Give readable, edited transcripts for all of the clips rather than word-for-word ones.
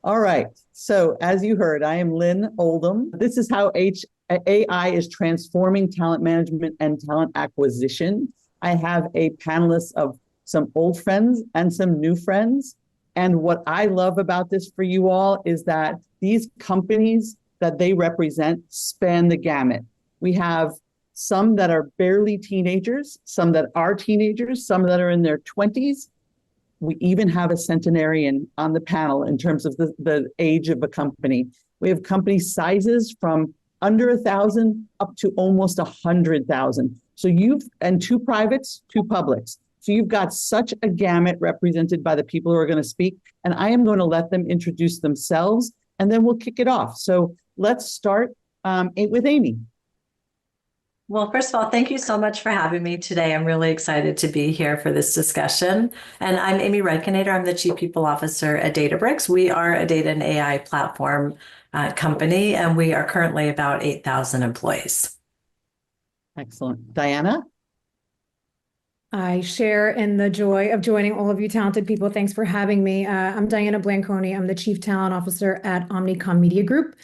All right. So as you heard, I am Lynne Oldham. This is how AI is transforming talent management and talent acquisition. I have a panelist of some old friends and some new friends. And what I love about this for you all is that these companies that they represent span the gamut. We have some that are barely teenagers, some that are teenagers, some that are in their 20s. We even have a centenarian on the panel in terms of the age of a company. We have company sizes from under 1,000 up to almost 100,000. So and two privates, two publics. So you've got such a gamut represented by the people who are going to speak. And I am going to let them introduce themselves and then we'll kick it off. So let's start with Amy. Well, first of all, thank you so much for having me today. I'm really excited to be here for this discussion. And I'm Amy Redkinator. I'm the Chief People Officer at Databricks. We are a data and AI platform company, and we are currently about 8,000 employees. Excellent. Diana? I share in the joy of joining all of you talented people. Thanks for having me. I'm Diana Blanconi. I'm the Chief Talent Officer at Omnicom Media Group.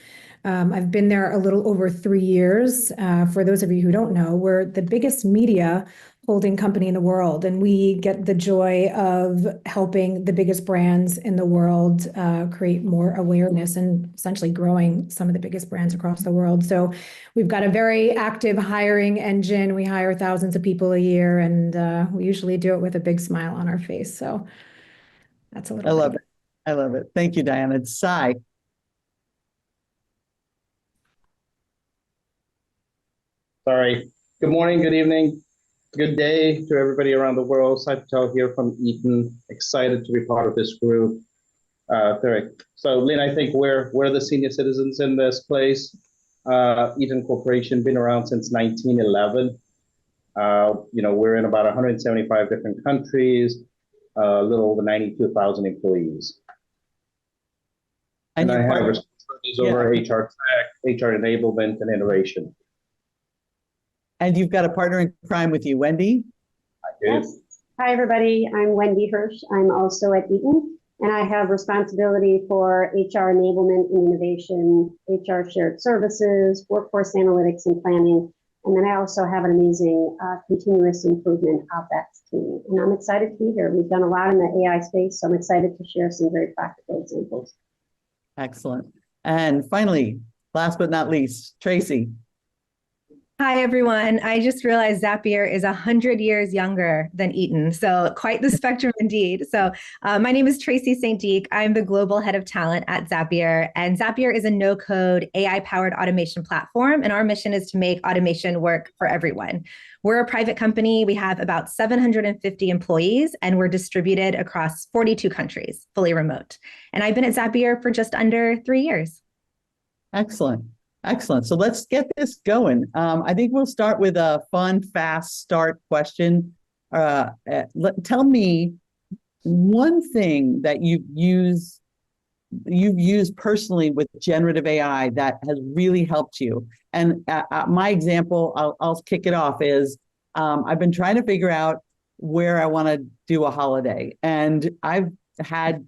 I've been there a little over 3 years. For those of you who don't know, we're the biggest media holding company in the world, and we get the joy of helping the biggest brands in the world create more awareness and essentially growing some of the biggest brands across the world. So we've got a very active hiring engine. We hire thousands of people a year, and we usually do it with a big smile on our face. So that's a little. I love it. I love it. Thank you, Diana. It's Sai. Sorry. Good morning, good evening, good day to everybody around the world. Sai Patel here from Eaton. Excited to be part of this group. So Lynn, I think we're the senior citizens in this place. Eaton Corporation been around since 1911. We're in about 175 different countries, a little over 92,000 employees. And I have responsibilities over HR tech, HR enablement, and innovation. And you've got a partner in crime with you, Wendy? I do. Yes. Hi, everybody. I'm Wendy Hirsch. I'm also at Eaton, and I have responsibility for HR enablement and innovation, HR shared services, workforce analytics and planning. And then I also have an amazing continuous improvement OpEx team. And I'm excited to be here. We've done a lot in the AI space, so I'm excited to share some very practical examples. Excellent. And finally, last but not least, Tracy. Hi, everyone. I just realized Zapier is 100 years younger than Eaton, so quite the spectrum indeed. So my name is Tracy St. Deek. I'm the global head of talent at Zapier, and Zapier is a no-code AI-powered automation platform, and our mission is to make automation work for everyone. We're a private company. We have about 750 employees, and we're distributed across 42 countries, fully remote. And I've been at Zapier for just under 3 years. Excellent. Excellent. So let's get this going. I think we'll start with a fun, fast start question. Tell me one thing that you've used personally with generative AI that has really helped you. And my example, I'll kick it off, is I've been trying to figure out where I want to do a holiday. And I've had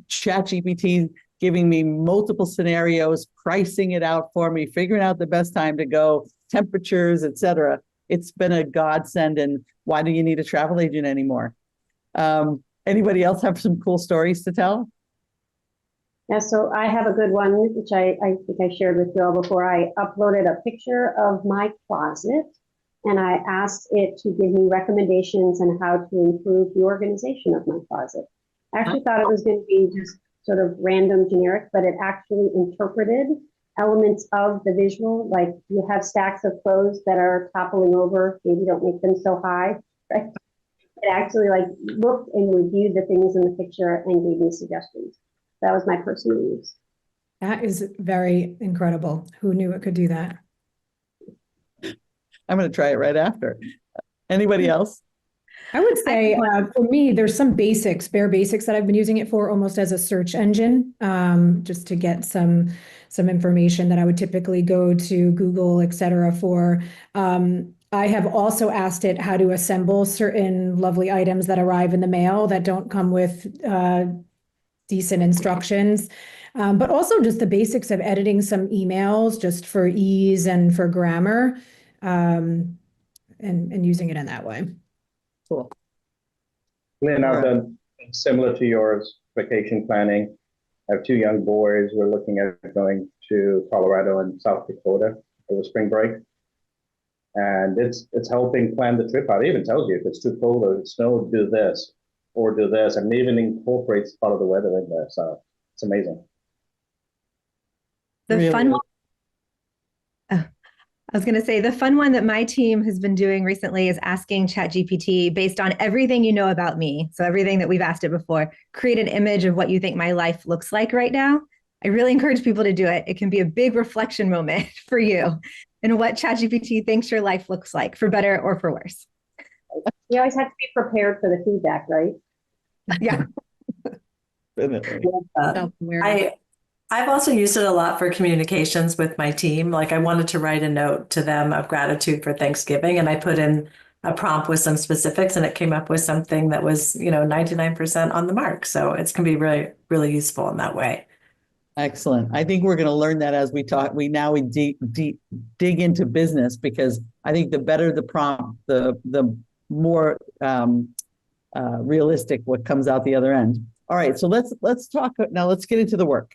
ChatGPT giving me multiple scenarios, pricing it out for me, figuring out the best time to go, temperatures, et cetera. It's been a godsend. And why do you need a travel agent anymore? Anybody else have some cool stories to tell? Yeah, so I have a good one, which I think I shared with you all before. I uploaded a picture of my closet, and I asked it to give me recommendations on how to improve the organization of my closet. I actually thought it was going to be just sort of random generic, but it actually interpreted elements of the visual, like you have stacks of clothes that are toppling over, maybe don't make them so high, right? It actually like looked and reviewed the things in the picture and gave me suggestions. That was my personal use. That is very incredible. Who knew it could do that? I'm going to try it right after. Anybody else? I would say for me, there's some basics, bare basics that I've been using it for almost as a search engine, just to get some information that I would typically go to Google, et cetera, for. I have also asked it how to assemble certain lovely items that arrive in the mail that don't come with decent instructions, but also just the basics of editing some emails just for ease and for grammar, and using it in that way. Cool. Lynn, I've Right. done similar to yours, vacation planning. I have two young boys. We're looking at going to Colorado and South Dakota over spring break. And it's helping plan the trip out. It even tells you if it's too cold or it's snow, do this or do this, and even incorporates part of the weather in there. So it's amazing. The Really fun is. one, I was going to say the fun one that my team has been doing recently is asking ChatGPT, based on everything you know about me, so everything that we've asked it before, create an image of what you think my life looks like right now. I really encourage people to do it. It can be a big reflection moment for you and what ChatGPT thinks your life looks like, for better or for worse. You always have to be prepared for the feedback, right? Yeah. Definitely. I've also used it a lot for communications with my team. Like I wanted to write a note to them of gratitude for Thanksgiving, and I put in a prompt with some specifics, and it came up with something that was, 99% on the mark. So it's can be really, really useful in that way. Excellent. I think we're going to learn that as we talk. We dig into business, because I think the better the prompt, the more realistic what comes out the other end. All right, so let's talk now. Let's get into the work.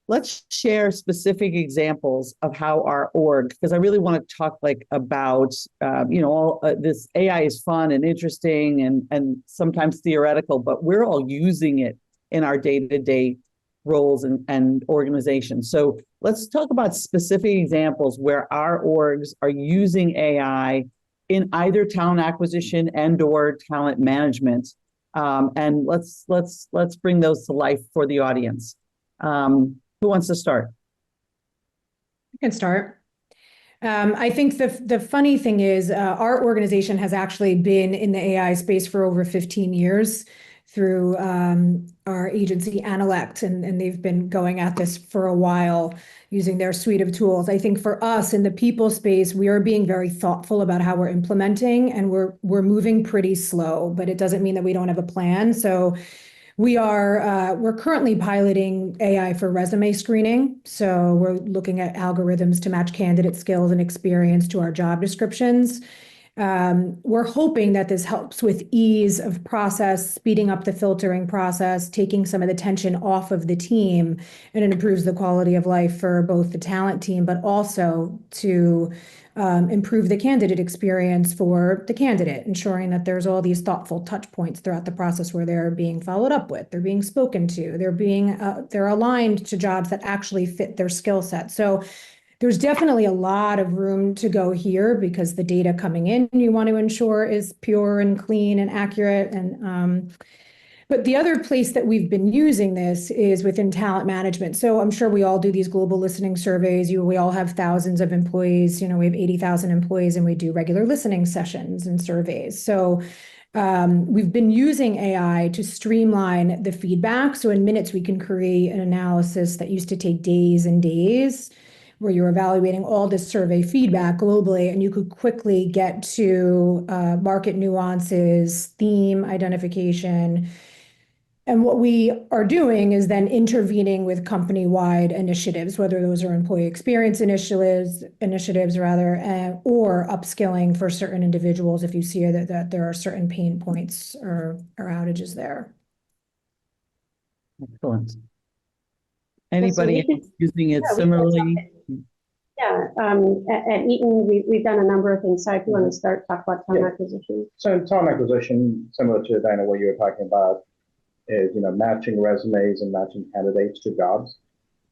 Let's share specific examples of how our org, because I really want to talk about this AI is fun and interesting and sometimes theoretical, but we're all using it in our day-to-day roles and organizations. So let's talk about specific examples where our orgs are using AI in either talent acquisition and/or talent management, and let's bring those to life for the audience. Who wants to start? I can start. I think the funny thing is our organization has actually been in the AI space for over 15 years through our agency Analect, and they've been going at this for a while using their suite of tools. I think for us in the people space, we are being very thoughtful about how we're implementing, and we're moving pretty slow, but it doesn't mean that we don't have a plan. So we're currently piloting AI for resume screening. So we're looking at algorithms to match candidate skills and experience to our job descriptions. We're hoping that this helps with ease of process, speeding up the filtering process, taking some of the tension off of the team, and it improves the quality of life for both the talent team, but also to improve the candidate experience for the candidate, ensuring that there's all these thoughtful touch points throughout the process where they're being followed up with, they're being spoken to, they're aligned to jobs that actually fit their skill set. So there's definitely a lot of room to go here, because the data coming in you want to ensure is pure and clean and accurate. And but the other place that we've been using this is within talent management. So I'm sure we all do these global listening surveys. We all have thousands of employees. We have 80,000 employees, and we do regular listening sessions and surveys. So we've been using AI to streamline the feedback. So in minutes, we can create an analysis that used to take days and days, where you're evaluating all this survey feedback globally, and you could quickly get to market nuances, theme identification. And what we are doing is then intervening with company-wide initiatives, whether those are employee experience initiatives or upskilling for certain individuals if you see that there are certain pain points or outages there. Excellent. Anybody using it yeah, similarly? At Eaton, we've done a number of things. So if you want to talk about talent acquisition. So in talent acquisition, similar to Diana, what you were talking about is, matching resumes and matching candidates to jobs.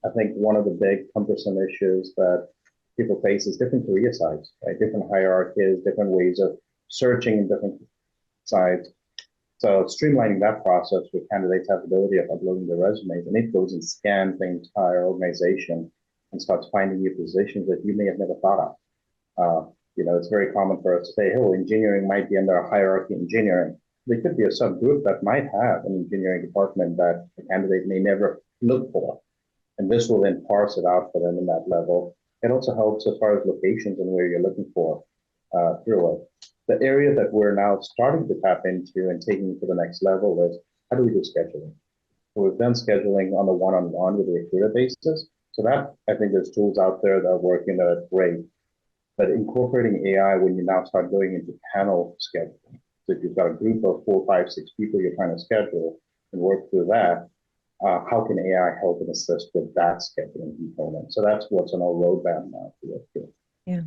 I think one of the big cumbersome issues that people face is different career sites, right? Different hierarchies, different ways of searching in different sites. So streamlining that process where candidates have the ability of uploading their resumes, and it goes and scans the entire organization and starts finding new positions that you may have never thought of. It's very common for us to say, oh, engineering might be under a hierarchy engineering. There could be a subgroup that might have an engineering department that the candidate may never look for. And this will then parse it out for them in that level. It also helps as far as locations and where you're looking for through it. The area that we're now starting to tap into and taking to the next level is, how do we do scheduling? we've done scheduling on the one-on-one with the recruiter basis. So that, I think there's tools out there that are working that are great. But incorporating AI when you now start going into panel scheduling. So if you've got a group of 4, 5, 6 people you're trying to schedule and work through that, how can AI help and assist with that scheduling component? So that's what's on our roadmap now to work through. Yeah.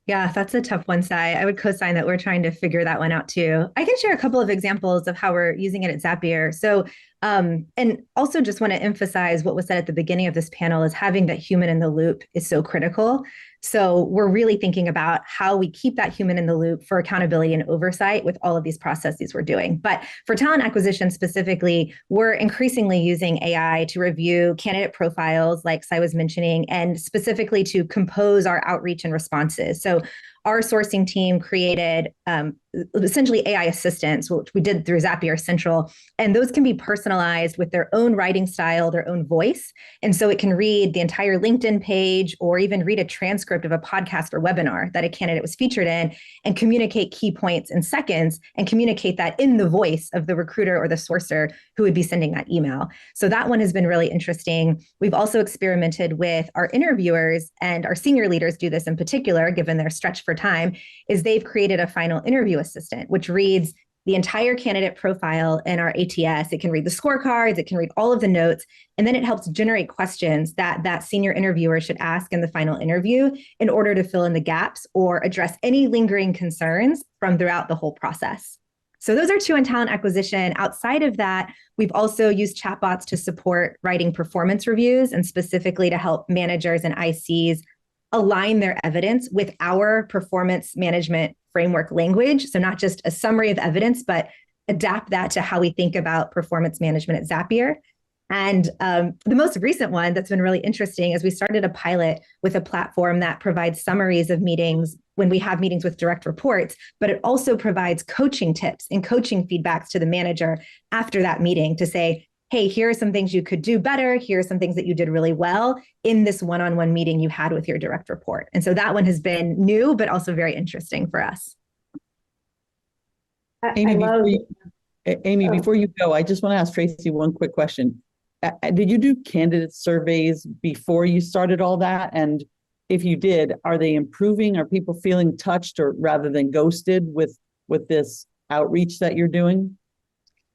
Yeah, that's a tough one, Sai. I would co-sign that we're trying to figure that one out too. I can share a couple of examples of how we're using it at Zapier. So, and also just want to emphasize what was said at the beginning of this panel is having that human in the loop is so critical. So we're really thinking about how we keep that human in the loop for accountability and oversight with all of these processes we're doing. But for talent acquisition specifically, we're increasingly using AI to review candidate profiles, like Sai was mentioning, and specifically to compose our outreach and responses. So our sourcing team created essentially AI assistants, which we did through Zapier Central, and those can be personalized with their own writing style, their own voice. And so it can read the entire LinkedIn page or even read a transcript of a podcast or webinar that a candidate was featured in and communicate key points in seconds and communicate that in the voice of the recruiter or the sourcer who would be sending that email. So that one has been really interesting. We've also experimented with our interviewers, and our senior leaders do this in particular, given their stretch for time, is they've created a final interview assistant, which reads the entire candidate profile in our ATS. It can read the scorecards, it can read all of the notes, and then it helps generate questions that that senior interviewer should ask in the final interview in order to fill in the gaps or address any lingering concerns from throughout the whole process. So those are two in talent acquisition. Outside of that, we've also used chatbots to support writing performance reviews and specifically to help managers and ICs align their evidence with our performance management framework language. So not just a summary of evidence, but adapt that to how we think about performance management at Zapier. And the most recent one that's been really interesting is we started a pilot with a platform that provides summaries of meetings when we have meetings with direct reports, but it also provides coaching tips and coaching feedbacks to the manager after that meeting to say, hey, here are some things you could do better. Here are some things that you did really well in this one-on-one meeting you had with your direct report. And so that one has been new, but also very interesting for us. Amy, before you go, I just want to ask Tracy one quick question. Did you do candidate surveys before you started all that? And if you did, are they improving? Are people feeling touched or rather than ghosted with this outreach that you're doing?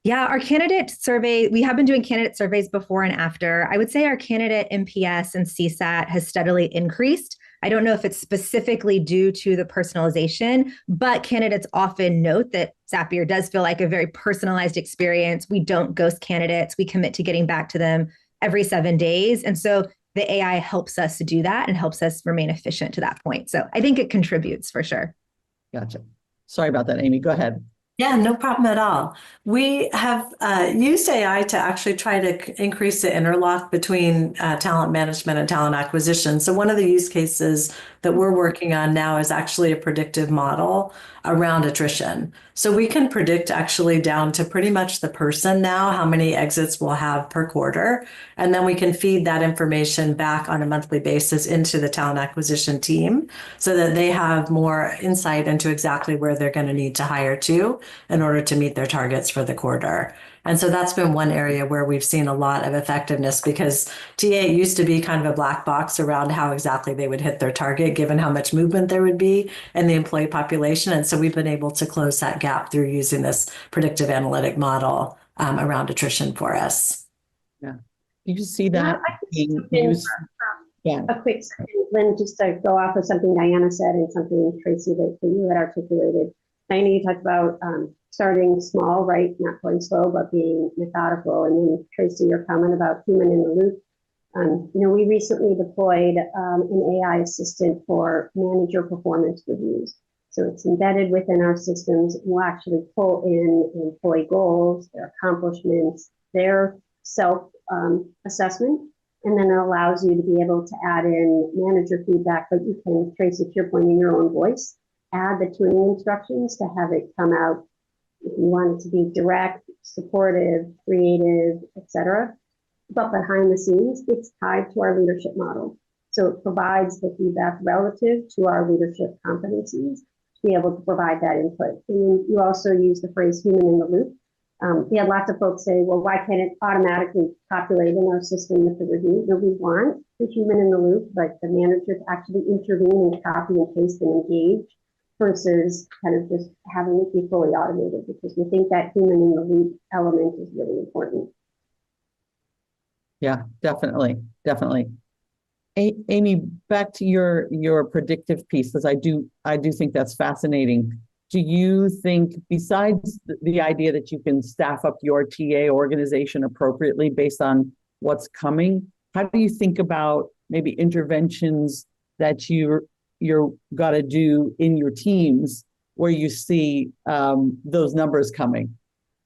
Yeah, our candidate survey, we have been doing candidate surveys before and after. I would say our candidate NPS and CSAT has steadily increased. I don't know if it's specifically due to the personalization, but candidates often note that Zapier does feel like a very personalized experience. We don't ghost candidates. We commit to getting back to them every 7 days. And so the AI helps us to do that and helps us remain efficient to that point. So I think it contributes for sure. Gotcha. Sorry about that, Amy. Go ahead. Yeah, no problem at all. We have used AI to actually try to increase the interlock between talent management and talent acquisition. So one of the use cases that we're working on now is actually a predictive model around attrition. So we can predict actually down to pretty much the person now how many exits we'll have per quarter. And then we can feed that information back on a monthly basis into the talent acquisition team so that they have more insight into exactly where they're going to need to hire to in order to meet their targets for the quarter. And so that's been one area where we've seen a lot of effectiveness because TA used to be kind of a black box around how exactly they would hit their target, given how much movement there would be in the employee population. And so we've been able to close that gap through using this predictive analytic model around attrition for us. Yeah. You can see that being Yeah. used. Yeah. A quick second, Lynn, just to go off of something Diana said and something Tracy that you had articulated. I know you talked about starting small, right? Not going slow, but being methodical. And then Tracy, your comment about human in the loop. We recently deployed an AI assistant for manager performance reviews. So it's embedded within our systems. We'll actually pull in employee goals, their accomplishments, their self-assessment. And then it allows you to be able to add in manager feedback, but you can, Tracy, to your point, in your own voice, add the tuning instructions to have it come out if you want it to be direct, supportive, creative, etc. But behind the scenes, it's tied to our leadership model. So it provides the feedback relative to our leadership competencies to be able to provide that input. And you also use the phrase human in the loop. We had lots of folks say, well, why can't it automatically populate in our system with the review? No, we want the human in the loop, but the manager to actually intervene and copy and paste and engage versus kind of just having it be fully automated, because we think that human in the loop element is really important. Yeah, definitely, definitely. Amy, back to your predictive piece, because I do think that's fascinating. Do you think, besides the idea that you can staff up your TA organization appropriately based on what's coming, how do you think about maybe interventions that you're got to do in your teams where you see those numbers coming?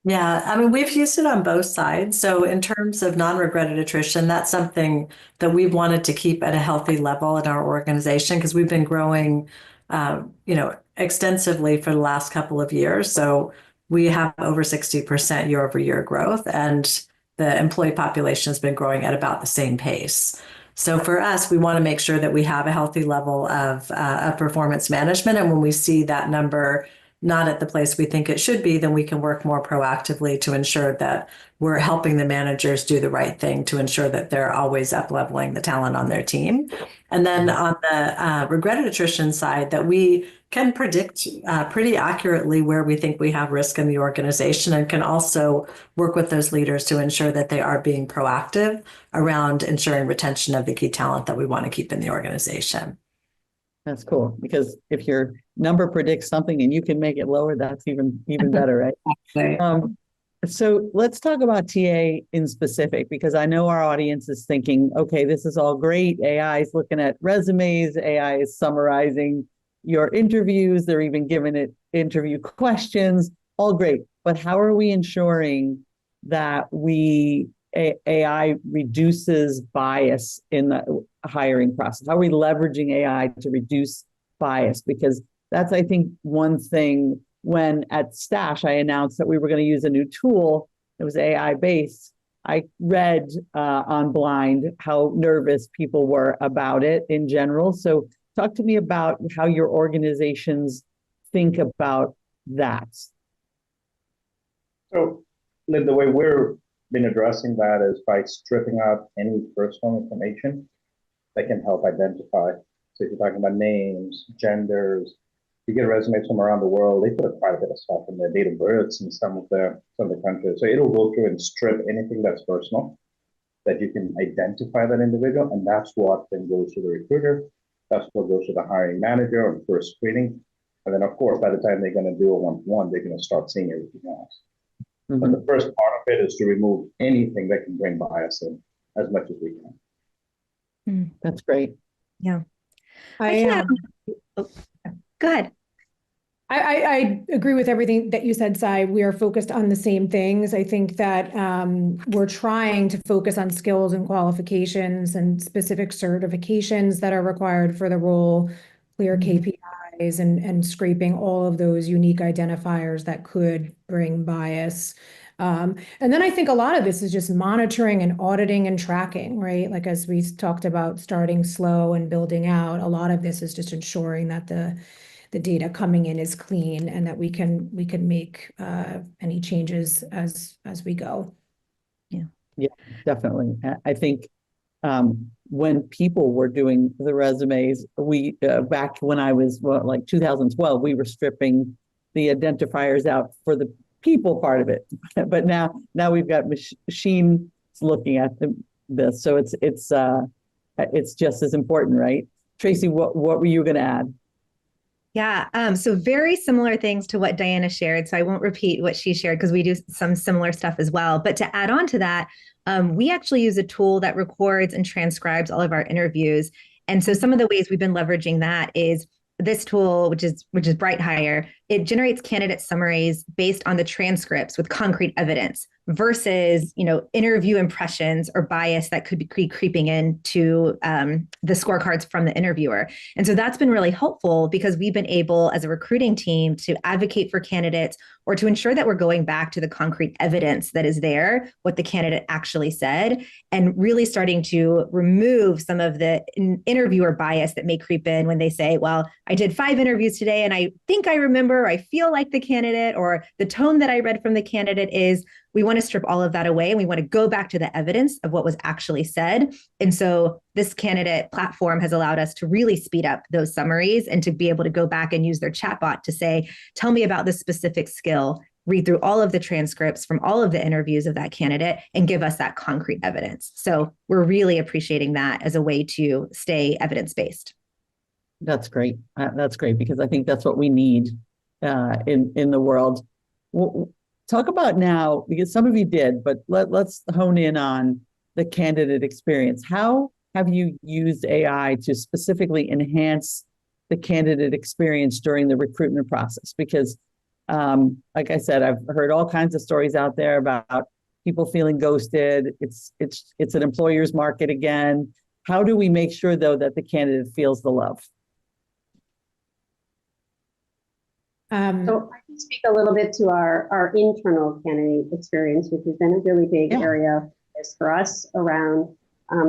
Yeah, I mean, we've used it on both sides. So in terms of non-regretted attrition, that's something that we've wanted to keep at a healthy level in our organization because we've been growing, extensively for the last couple of years. So we have over 60% year over year growth, and the employee population has been growing at about the same pace. So for us, we want to make sure that we have a healthy level of performance management. And when we see that number not at the place we think it should be, then we can work more proactively to ensure that we're helping the managers do the right thing to ensure that they're always up-leveling the talent on their team. And then on the regretted attrition side, that we can predict pretty accurately where we think we have risk in the organization, and can also work with those leaders to ensure that they are being proactive around ensuring retention of the key talent that we want to keep in the organization. That's cool, because if your number predicts something and you can make it lower, that's even better, right? Exactly. So let's talk about TA in specific, because I know our audience is thinking, okay, this is all great. AI is looking at resumes. AI is summarizing your interviews. They're even giving it interview questions. All great. But how are we ensuring that AI reduces bias in the hiring process? How are we leveraging AI to reduce bias? Because that's, I think, one thing. When at Stash, I announced that we were going to use a new tool. It was AI based. I read on Blind how nervous people were about it in general. So talk to me about how your organizations think about that. So, Lynn, the way we've been addressing that is by stripping out any personal information that can help identify. So if you're talking about names, genders, you get resumes from around the world, they put quite a bit of stuff in their date of births in some of the countries. So it'll go through and strip anything that's personal that you can identify that individual, and that's what then goes to the recruiter. That's what goes to the hiring manager on first screening. And then, of course, by the time they're going to do a one-to-one, they're going to start seeing everything else. Mm-hmm. But the first part of it is to remove anything that can bring bias in as much as we can. That's great. Yeah. Go ahead. I agree with everything that you said, Sai. We are focused on the same things. I think that we're trying to focus on skills and qualifications and specific certifications that are required for the role, clear KPIs, and scraping all of those unique identifiers that could bring bias. And then I think a lot of this is just monitoring and auditing and tracking, right? Like, as we talked about, starting slow and building out, a lot of this is just ensuring that the data coming in is clean and that we can make any changes as we go. Yeah, definitely. I think when people were doing the resumes, we back when I was like 2012, we were stripping the identifiers out for the people part of it, but now we've got machines looking at this, so it's just as important, right? Tracy, what were you going to add? Yeah, so very similar things to what Diana shared. So I won't repeat what she shared because we do some similar stuff as well. But to add on to that, we actually use a tool that records and transcribes all of our interviews. And so some of the ways we've been leveraging that is this tool, which is Bright Hire. It generates candidate summaries based on the transcripts with concrete evidence versus, interview impressions or bias that could be creeping into the scorecards from the interviewer. And so that's been really helpful because we've been able, as a recruiting team, to advocate for candidates or to ensure that we're going back to the concrete evidence that is there, what the candidate actually said, and really starting to remove some of the interviewer bias that may creep in when they say, well, I did 5 interviews today and I think I remember or I feel like the candidate, or the tone that I read from the candidate is, we want to strip all of that away and we want to go back to the evidence of what was actually said. And so this candidate platform has allowed us to really speed up those summaries and to be able to go back and use their chatbot to say, tell me about this specific skill, read through all of the transcripts from all of the interviews of that candidate and give us that concrete evidence. So we're really appreciating that as a way to stay evidence-based. That's great. That's great, because I think that's what we need in the world. Well, talk about now, because some of you did, but let's hone in on the candidate experience. How have you used AI to specifically enhance the candidate experience during the recruitment process? Because like I said, I've heard all kinds of stories out there about people feeling ghosted. It's an employer's market again. How do we make sure, though, that the candidate feels the love? So I can speak a little bit to our internal candidate experience, which has been a really big area for us around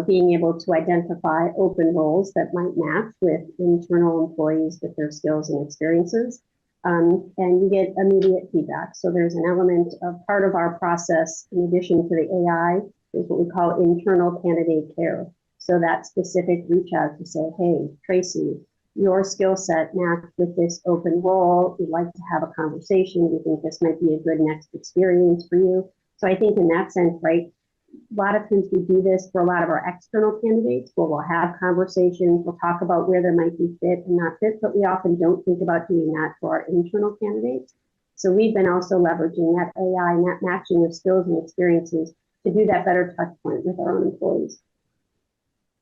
being able to identify open roles that might match with internal employees with their skills and experiences. And you get immediate feedback. So there's an element of part of our process, in addition to the AI, is what we call internal candidate care. So that specific reach out to say, hey, Tracy, your skill set matched with this open role. We'd like to have a conversation. We think this might be a good next experience for you. So I think in that sense, right, a lot of times we do this for a lot of our external candidates where we'll have conversations, we'll talk about where there might be fit and not fit, but we often don't think about doing that for our internal candidates. So we've been also leveraging that AI and that matching of skills and experiences to do that better touch point with our own employees.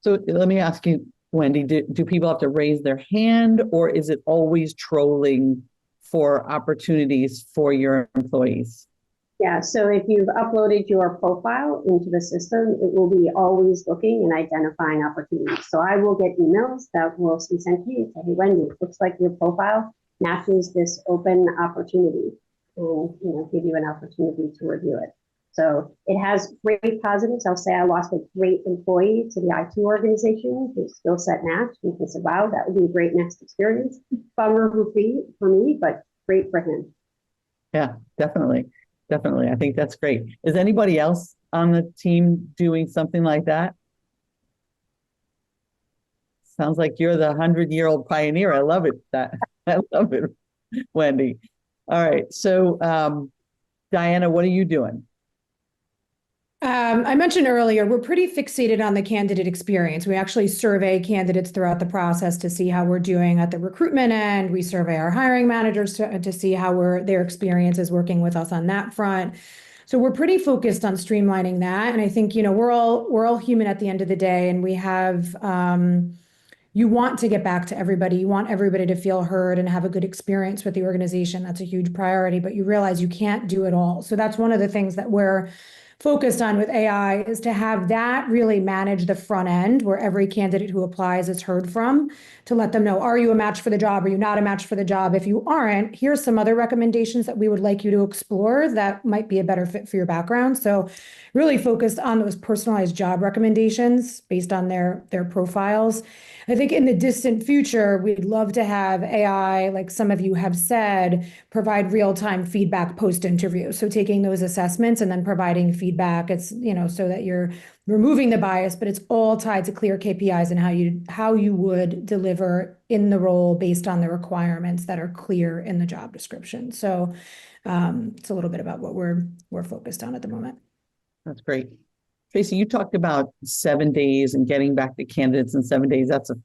So let me ask you, Wendy, do people have to raise their hand, or is it always trolling for opportunities for your employees? Yeah, so if you've uploaded your profile into the system, it will be always looking and identifying opportunities. So I will get emails that will be sent to you and say, hey, Wendy, it looks like your profile matches this open opportunity, and give you an opportunity to review it. So it has great positives. I'll say I lost a great employee to the IT organization whose skill set matched, and he said, wow, that would be a great next experience. Bummer for me, but great for him. Yeah, definitely. Definitely. I think that's great. Is anybody else on the team doing something like that? Sounds like you're the 100-year-old pioneer. I love it. I love it, Wendy. All right. So, Diana, what are you doing? I mentioned earlier, we're pretty fixated on the candidate experience. We actually survey candidates throughout the process to see how we're doing at the recruitment end. We survey our hiring managers to see how their experience is working with us on that front. So we're pretty focused on streamlining that. And I think, we're all human at the end of the day, and we have, you want to get back to everybody. You want everybody to feel heard and have a good experience with the organization. That's a huge priority, but you realize you can't do it all. So that's one of the things that we're focused on with AI, is to have that really manage the front end where every candidate who applies is heard from, to let them know, are you a match for the job? Are you not a match for the job? If you aren't, here's some other recommendations that we would like you to explore that might be a better fit for your background. So really focused on those personalized job recommendations based on their profiles. I think in the distant future, we'd love to have AI, like some of you have said, provide real-time feedback post-interview. So taking those assessments and then providing feedback, it's, so that you're removing the bias, but it's all tied to clear KPIs and how you would deliver in the role based on the requirements that are clear in the job description. So it's a little bit about what we're focused on at the moment. That's great. Tracy, you talked about 7 days and getting back to candidates in 7 days. That's a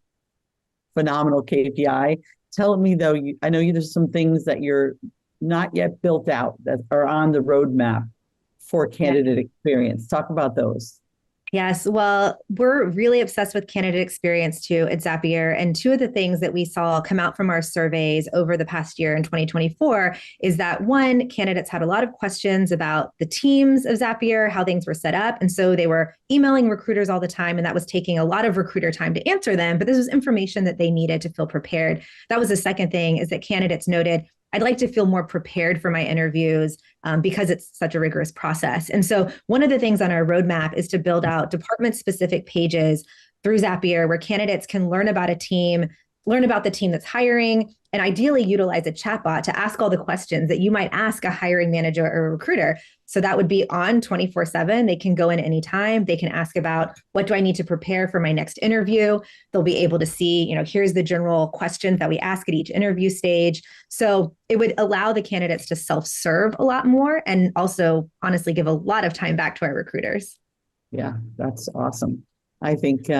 phenomenal KPI. Tell me, though, I know there's some things that you're not yet built out that are on the roadmap for candidate experience. Talk about those. Yes, well, we're really obsessed with candidate experience too at Zapier. And two of the things that we saw come out from our surveys over the past year in 2024 is that, one, candidates had a lot of questions about the teams of Zapier, how things were set up. And so they were emailing recruiters all the time, and that was taking a lot of recruiter time to answer them. But this was information that they needed to feel prepared. That was the second thing, is that candidates noted, I'd like to feel more prepared for my interviews because it's such a rigorous process. And so one of the things on our roadmap is to build out department-specific pages through Zapier where candidates can learn about a team, learn about the team that's hiring, and ideally utilize a chatbot to ask all the questions that you might ask a hiring manager or a recruiter. So that would be on 24/7. They can go in anytime. They can ask about, what do I need to prepare for my next interview? They'll be able to see, here's the general questions that we ask at each interview stage. So it would allow the candidates to self-serve a lot more, and also honestly give a lot of time back to our recruiters. Yeah, that's awesome. I think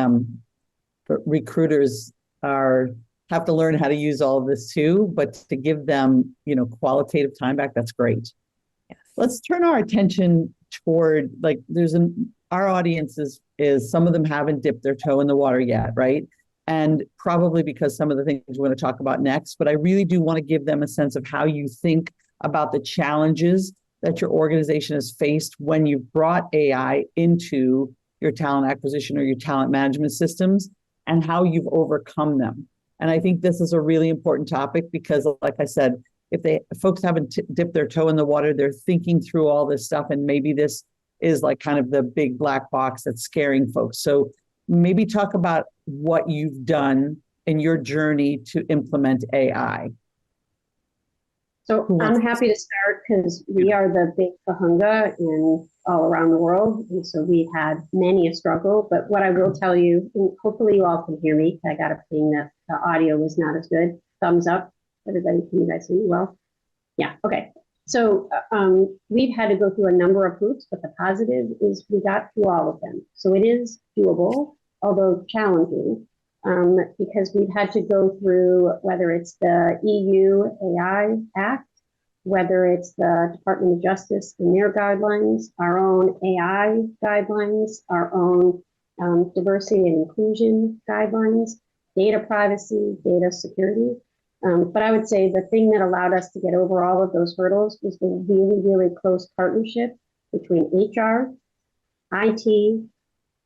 recruiters have to learn how to use all of this too, but to give them, qualitative time back, that's great. Yes. Let's turn our attention toward, our audience is some of them haven't dipped their toe in the water yet, right? And probably because some of the things we're going to talk about next, but I really do want to give them a sense of how you think about the challenges that your organization has faced when you've brought AI into your talent acquisition or your talent management systems, and how you've overcome them. And I think this is a really important topic because, like I said, if folks haven't dipped their toe in the water, they're thinking through all this stuff, and maybe this is like kind of the big black box that's scaring folks. So maybe talk about what you've done in your journey to implement AI. So I'm happy to start because we are the big kahunga in all around the world. And so we've had many a struggle, but what I will tell you, and hopefully you all can hear me. I got a ping that the audio was not as good. Thumbs up. Everybody, can you guys hear me well? Yeah, okay. So we've had to go through a number of hoops, but the positive is we got through all of them. So it is doable, although challenging. Because we've had to go through, whether it's the EU AI Act, whether it's the Department of Justice and their guidelines, our own AI guidelines, our own diversity and inclusion guidelines, data privacy, data security. But I would say the thing that allowed us to get over all of those hurdles was the really, really close partnership between HR, IT,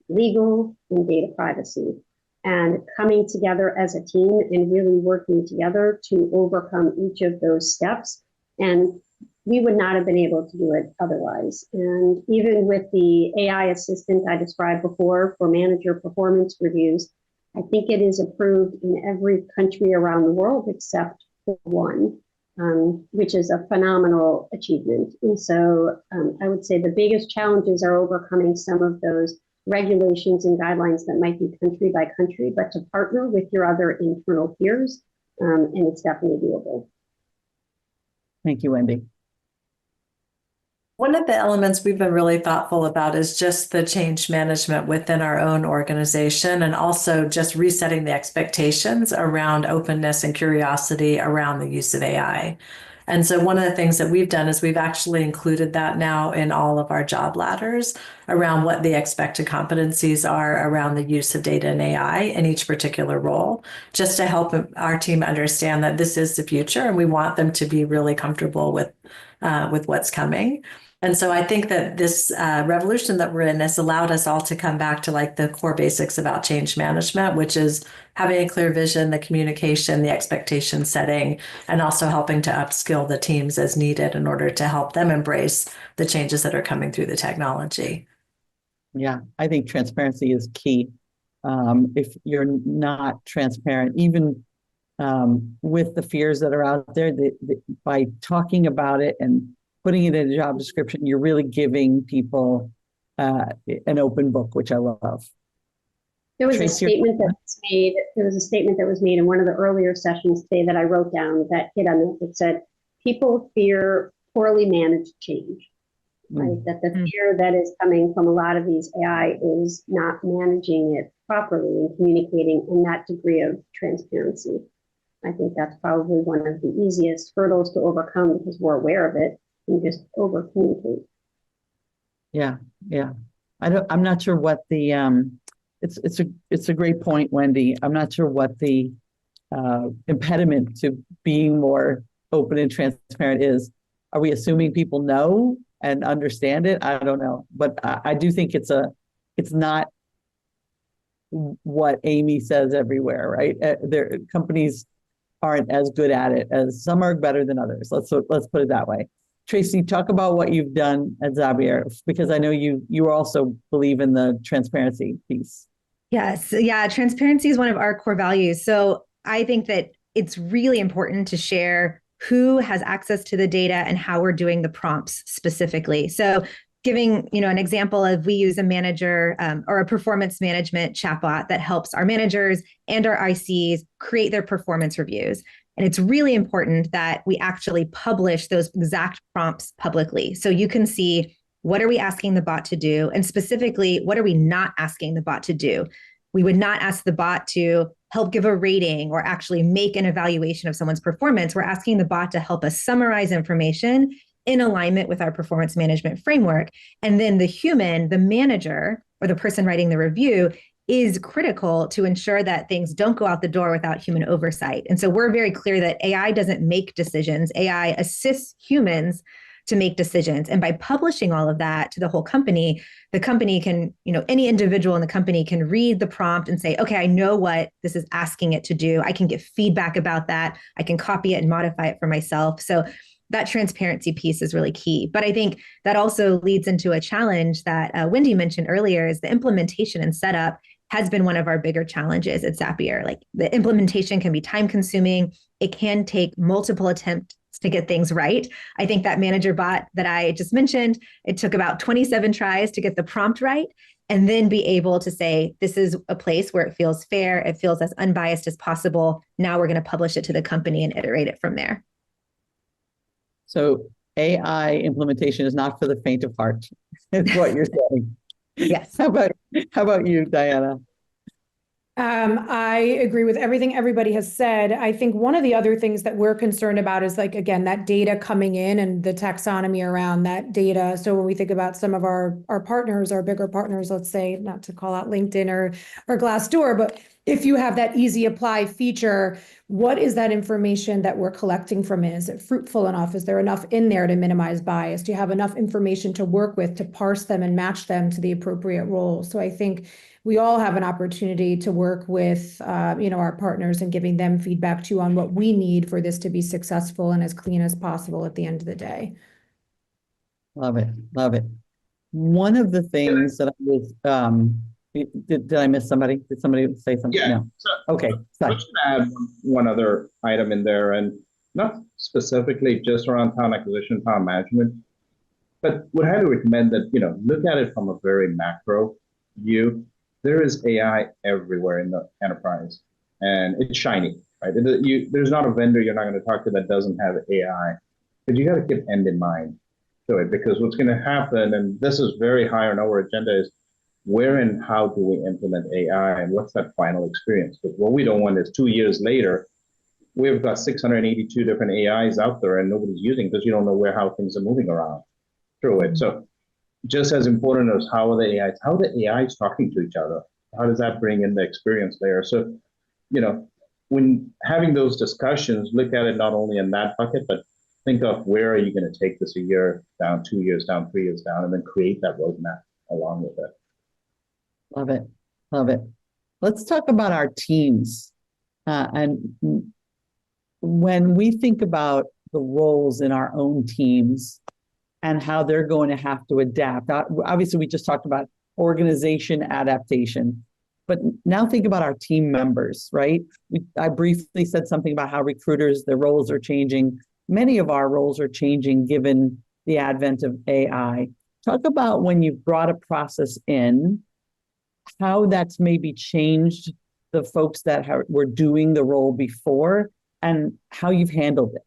legal, and data privacy, and coming together as a team and really working together to overcome each of those steps. And we would not have been able to do it otherwise. And even with the AI assistant I described before for manager performance reviews, I think it is approved in every country around the world except one, which is a phenomenal achievement. And so I would say the biggest challenges are overcoming some of those regulations and guidelines that might be country by country, but to partner with your other internal peers, and it's definitely doable. Thank you, Wendy. One of the elements we've been really thoughtful about is just the change management within our own organization, and also just resetting the expectations around openness and curiosity around the use of AI. And so one of the things that we've done is we've actually included that now in all of our job ladders around what the expected competencies are around the use of data and AI in each particular role, just to help our team understand that this is the future and we want them to be really comfortable with what's coming. And so I think that this revolution that we're in has allowed us all to come back to like the core basics about change management, which is having a clear vision, the communication, the expectation setting, and also helping to upskill the teams as needed in order to help them embrace the changes that are coming through the technology. Yeah, I think transparency is key. If you're not transparent, even with the fears that are out there, by talking about it and putting it in a job description, you're really giving people an open book, which I love. There was a statement that was made. There was a statement that was made in one of the earlier sessions today that I wrote down that hit on it. It said, "People fear poorly managed change." Right? That the fear that is coming from a lot of these AI is not managing it properly and communicating in that degree of transparency. I think that's probably one of the easiest hurdles to overcome because we're aware of it and just over communicate. Yeah. I'm not sure what the it's a great point, Wendy. I'm not sure what the impediment to being more open and transparent is. Are we assuming people know and understand it? I don't know, but I do think it's not what Amy says everywhere, right? Their companies aren't as good at it as some are better than others. Let's put it that way. Tracy, talk about what you've done at Zapier, because I know you also believe in the transparency piece. Yes. Yeah. Transparency is one of our core values. So I think that it's really important to share who has access to the data and how we're doing the prompts specifically. So giving, an example of, we use a manager or a performance management chatbot that helps our managers and our ICs create their performance reviews. And it's really important that we actually publish those exact prompts publicly. So you can see, what are we asking the bot to do? And specifically, what are we not asking the bot to do? We would not ask the bot to help give a rating or actually make an evaluation of someone's performance. We're asking the bot to help us summarize information in alignment with our performance management framework. And then the human, the manager, or the person writing the review, is critical to ensure that things don't go out the door without human oversight. And so we're very clear that AI doesn't make decisions. AI assists humans to make decisions. And by publishing all of that to the whole company, the company can, any individual in the company can read the prompt and say, okay, I know what this is asking it to do. I can get feedback about that. I can copy it and modify it for myself. So that transparency piece is really key. But I think that also leads into a challenge that Wendy mentioned earlier, is the implementation and setup has been one of our bigger challenges at Zapier. Like, the implementation can be time consuming. It can take multiple attempts to get things right. I think that manager bot that I just mentioned, it took about 27 tries to get the prompt right, and then be able to say, this is a place where it feels fair, it feels as unbiased as possible. Now we're going to publish it to the company and iterate it from there. So AI implementation is not for the faint of heart, is what you're saying. Yes. How about you, Diana? I agree with everything everybody has said. I think one of the other things that we're concerned about is, like, again, that data coming in and the taxonomy around that data. So when we think about some of our partners, our bigger partners, let's say, not to call out LinkedIn or Glassdoor, but if you have that easy apply feature, what is that information that we're collecting from it? Is it fruitful enough? Is there enough in there to minimize bias? Do you have enough information to work with to parse them and match them to the appropriate role? So I think we all have an opportunity to work with, our partners and giving them feedback too on what we need for this to be successful and as clean as possible at the end of the day. Love it. Love it. One of the things that I was, did I miss somebody? Did somebody say something? Yeah. No. So Okay. Sorry. I'm just going to add one other item in there, and not specifically just around talent acquisition, talent management, but would highly recommend that, look at it from a very macro view. There is AI everywhere in the enterprise, and it's shiny, right? There's not a vendor you're not going to talk to that doesn't have AI, but you got to keep end in mind to it, because what's going to happen, and this is very high on our agenda, is where and how do we implement AI, and what's that final experience? Because what we don't want is 2 years later, we've got 682 different AIs out there and nobody's using, because you don't know how things are moving around through it. So just as important as how the AIs talking to each other, how does that bring in the experience layer? So, when having those discussions, look at it not only in that bucket, but think of, where are you going to take this a year down, 2 years down, 3 years down, and then create that roadmap along with it. Love it. Love it. Let's talk about our teams. And when we think about the roles in our own teams and how they're going to have to adapt, obviously we just talked about organization adaptation, but now think about our team members, right? I briefly said something about how recruiters, their roles are changing. Many of our roles are changing given the advent of AI. Talk about, when you've brought a process in, how that's maybe changed the folks that were doing the role before and how you've handled it.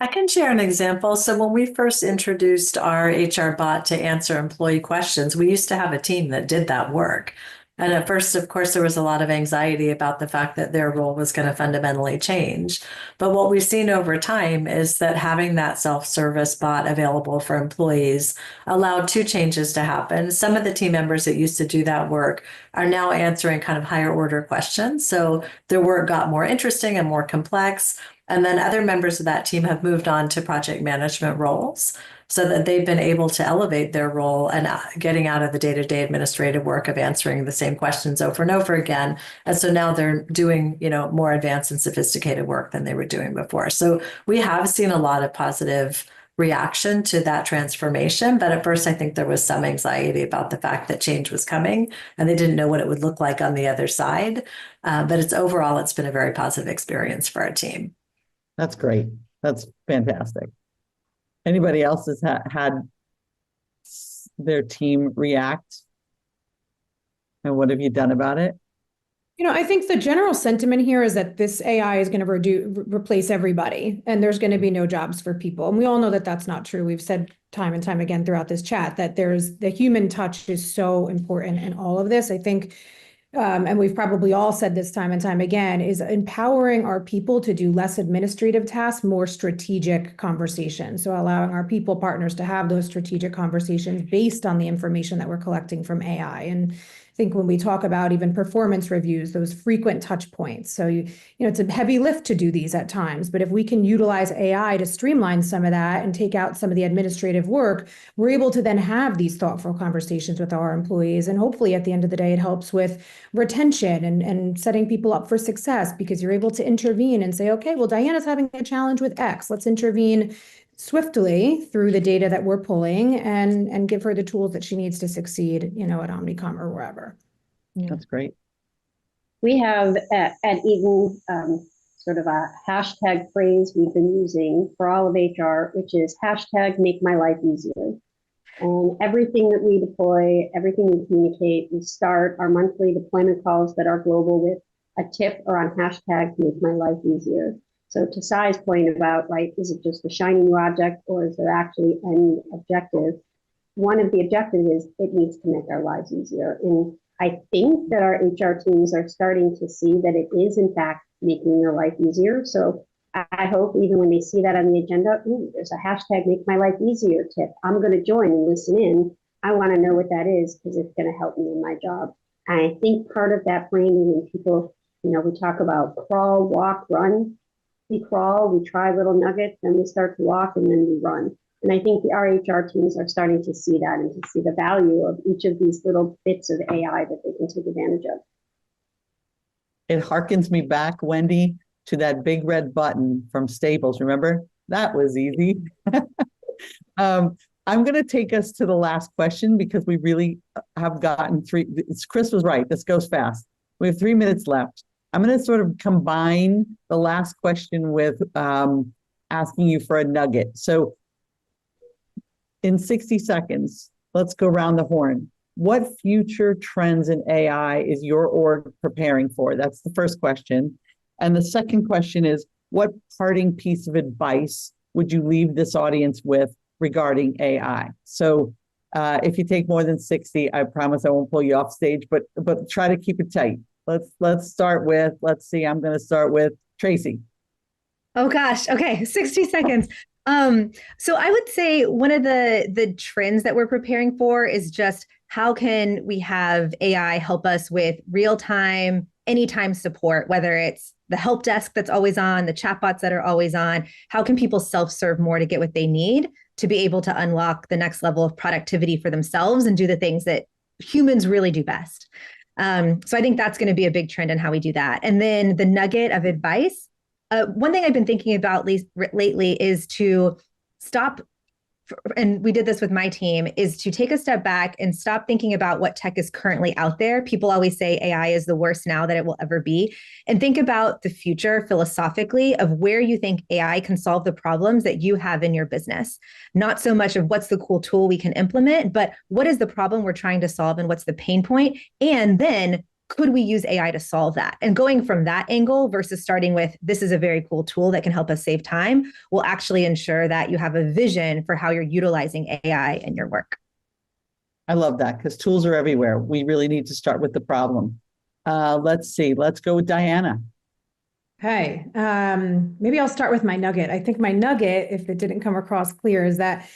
I can share an example. So when we first introduced our HR bot to answer employee questions, we used to have a team that did that work. And at first, of course, there was a lot of anxiety about the fact that their role was going to fundamentally change. But what we've seen over time is that having that self-service bot available for employees allowed two changes to happen. Some of the team members that used to do that work are now answering kind of higher order questions. So their work got more interesting and more complex. And then other members of that team have moved on to project management roles, so that they've been able to elevate their role and getting out of the day-to-day administrative work of answering the same questions over and over again. And so now they're doing, more advanced and sophisticated work than they were doing before. So we have seen a lot of positive reaction to that transformation. But at first, I think there was some anxiety about the fact that change was coming and they didn't know what it would look like on the other side. But it's been a very positive experience for our team. That's great. That's fantastic. Anybody else has had their team react? And what have you done about it? I think the general sentiment here is that this AI is going to replace everybody, and there's going to be no jobs for people. And we all know that that's not true. We've said time and time again throughout this chat that the human touch is so important in all of this. I think, and we've probably all said this time and time again, is empowering our people to do less administrative tasks, more strategic conversations. So allowing our people partners to have those strategic conversations based on the information that we're collecting from AI. And I think when we talk about even performance reviews, those frequent touch points. So it's a heavy lift to do these at times, but if we can utilize AI to streamline some of that and take out some of the administrative work, we're able to then have these thoughtful conversations with our employees. And hopefully at the end of the day, it helps with retention and setting people up for success, because you're able to intervene and say, okay, well, Diana's having a challenge with X. Let's intervene swiftly through the data that we're pulling and give her the tools that she needs to succeed, at Omnicom or wherever. Yeah. That's great. We have at Eaton sort of a hashtag phrase we've been using for all of HR, which is hashtag make my life easier. And everything that we deploy, everything we communicate, we start our monthly deployment calls that are global with a tip or on hashtag make my life easier. So to Sai's point about, right, is it just a shiny new object or is there actually any objective? One of the objectives is it needs to make our lives easier. And I think that our HR teams are starting to see that it is in fact making their life easier. So I hope even when they see that on the agenda, there's a hashtag make my life easier tip. I'm going to join and listen in. I want to know what that is because it's going to help me in my job. And I think part of that framing when people, we talk about crawl, walk, run. We crawl, we try little nuggets, then we start to walk, and then we run. And I think our HR teams are starting to see that and to see the value of each of these little bits of AI that they can take advantage of. It harkens me back, Wendy, to that big red button from Staples. Remember? That was easy. I'm going to take us to the last question because we really have gotten Chris was right. This goes fast. We have 3 minutes left. I'm going to sort of combine the last question with asking you for a nugget. So in 60 seconds, let's go around the horn. What future trends in AI is your org preparing for? That's the first question. And the second question is, what parting piece of advice would you leave this audience with regarding AI? So if you take more than 60, I promise I won't pull you off stage, but try to keep it tight. Let's start with, I'm going to start with Tracy. Oh gosh. Okay. 60 seconds. So I would say one of the trends that we're preparing for is just how can we have AI help us with real-time, anytime support, whether it's the help desk that's always on, the chatbots that are always on. How can people self-serve more to get what they need to be able to unlock the next level of productivity for themselves and do the things that humans really do best? So I think that's going to be a big trend in how we do that. And then the nugget of advice, one thing I've been thinking about lately is to stop, and we did this with my team, is to take a step back and stop thinking about what tech is currently out there. People always say AI is the worst now that it will ever be. And think about the future philosophically of where you think AI can solve the problems that you have in your business. Not so much of what's the cool tool we can implement, but what is the problem we're trying to solve and what's the pain point? And then could we use AI to solve that? And going from that angle versus starting with, this is a very cool tool that can help us save time, will actually ensure that you have a vision for how you're utilizing AI in your work. I love that because tools are everywhere. We really need to start with the problem. Let's see. Let's go with Diana. Okay. Maybe I'll start with my nugget. I think my nugget, if it didn't come across clear, is that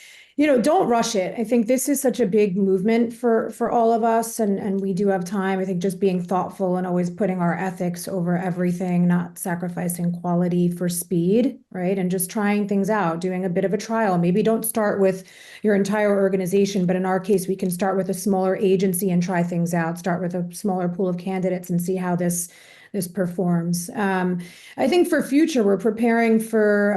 don't rush it. I think this is such a big movement for all of us, and we do have time. I think just being thoughtful and always putting our ethics over everything, not sacrificing quality for speed, right? And just trying things out, doing a bit of a trial. Maybe don't start with your entire organization, but in our case, we can start with a smaller agency and try things out, start with a smaller pool of candidates and see how this this performs. I think for future, we're preparing for,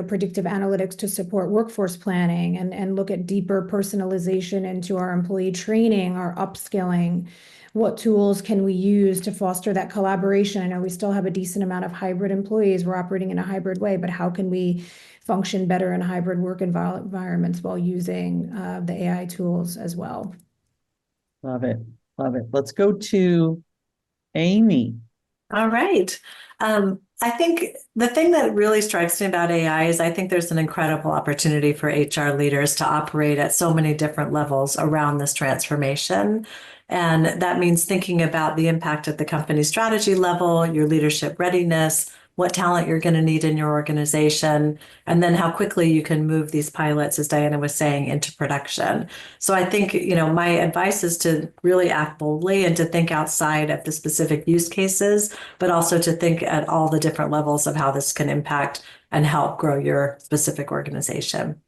predictive analytics to support workforce planning and look at deeper personalization into our employee training, our upskilling. What tools can we use to foster that collaboration? I know we still have a decent amount of hybrid employees. We're operating in a hybrid way, but how can we function better in hybrid work environments while using the AI tools as well? Love it. Love it. Let's go to Amy. All right. I think the thing that really strikes me about AI is I think there's an incredible opportunity for HR leaders to operate at so many different levels around this transformation. And that means thinking about the impact at the company strategy level, your leadership readiness, what talent you're going to need in your organization, and then how quickly you can move these pilots, as Diana was saying, into production. So I think, my advice is to really act boldly and to think outside of the specific use cases, but also to think at all the different levels of how this can impact and help grow your specific organization.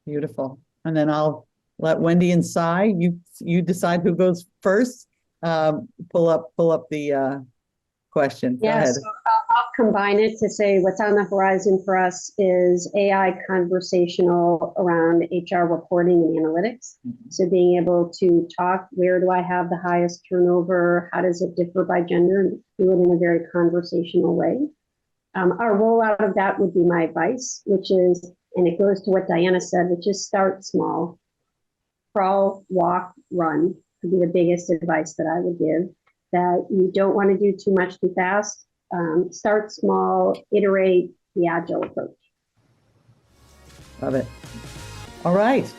Beautiful. And then I'll let Wendy and Sai, you decide who goes first. Pull up the question. Go ahead. So I'll combine it to say what's on the horizon for us is AI conversational around HR reporting and analytics. So being able to talk, where do I have the highest turnover? How does it differ by gender? And do it in a very conversational way. Our rollout of that would be my advice, which is, and it goes to what Diana said, which is start small. Crawl, walk, run would be the biggest advice that I would give. That you don't want to do too much too fast. Start small, iterate the agile approach. Love it. All right.